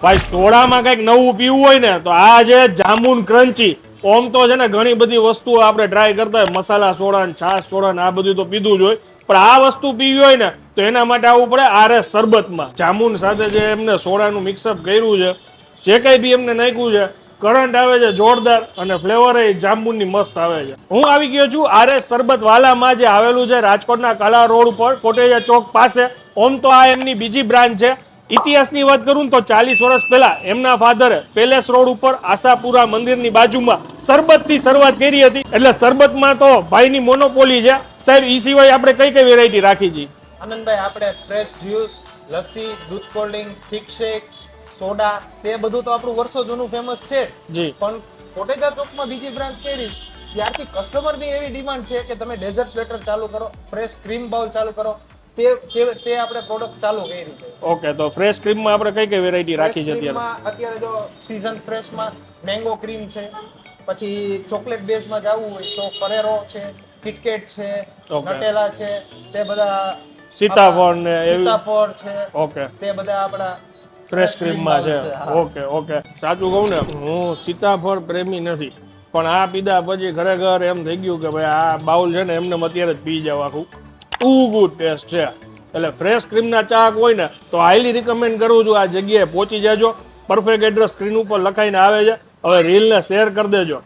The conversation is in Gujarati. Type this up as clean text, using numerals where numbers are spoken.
ભાઈ સોડામાં કંઈક નવું પીવું હોય ને તો આ છે જામુન ક્રન્ચી. ઓમ તો છે ને ઘણી બધી વસ્તુઓ આપણે ટ્રાય કરતા હોય, મસાલા સોડા ને છાશ સોડા ને આ બધું તો પીધું જ હોય, પણ આ વસ્તુ પીવી હોય ને તો એના માટે આવવું પડે આરએસ શરબતમાં. જામુન સાથે જે એમને સોડાનું મિક્સઅપ કર્યું છે, જે કંઈ બી એમને નાખ્યું છે, કરંટ આવે છે જોરદાર અને ફ્લેવર એ જાંબુની મસ્ત આવે છે. હું આવી ગયો છું આરએસ શરબત વાલામાં, જે આવેલું છે રાજકોટના કાલા રોડ ઉપર કોટેજા ચોક પાસે. ઓમ તો આ એમની બીજી બ્રાન્ચ છે. ઇતિહાસની વાત કરું ને તો 40 વર્ષ પહેલા એમના ફાધરે પેલેસ રોડ ઉપર આશાપુરા મંદિરની બાજુમાં શરબતથી શરૂઆત કરી હતી. એટલે શરબતમાં તો ભાઈની મોનોપોલી છે. સાહેબ ઈ સિવાય આપણે કઈ કઈ વેરાયટી રાખી છે? આનંદભાઈ, આપણે ફ્રેશ જ્યુસ, લસ્સી, દૂધ કોલ્ડ ડ્રિંક, થિક શેક, સોડા, તે બધું તો આપણું વર્ષો જૂનું ફેમસ છે જી. પણ કોટેજા ચોકમાં બીજી બ્રાન્ચ કરી ત્યારથી કસ્ટમરની એવી ડિમાન્ડ છે કે તમે ડેઝર્ટ પ્લેટર ચાલુ કરો, ફ્રેશ ક્રીમ બાઉલ ચાલુ કરો, તે આપણે પ્રોડક્ટ ચાલુ કરી છે. ઓકે, તો ફ્રેશ ક્રીમમાં આપણે કઈ કઈ વેરાયટી રાખી છે અત્યારે? અત્યારે જો સીઝન ફ્રેશમાં મેંગો ક્રીમ છે, પછી ચોકલેટ બેઝમાં જવું હોય તો ફરેરો છે, કિટકેટ છે, નટેલા છે, તે બધા સીતાફળ ને એવી સીતાફળ છે. ઓકે, તે બધા આપણા ફ્રેશ ક્રીમમાં છે. ઓકે ઓકે, સાચું કહું ને હું સીતાફળ પ્રેમી નથી, પણ આ પીધા પછી ખરેખર એમ થઈ ગયું કે ભાઈ આ બાઉલ છે ને એમને અત્યારે જ પી જાવ આખું. ગુડ ટેસ્ટ છે. એટલે ફ્રેશ ક્રીમના ચાહક હોય ને તો હાઈલી રિકમેન્ડ કરું છું, આ જગ્યાએ પહોંચી જાજો. પરફેક્ટ એડ્રેસ સ્ક્રીન ઉપર લખાઈને આવે છે. હવે રીલને શેર કરી દેજો.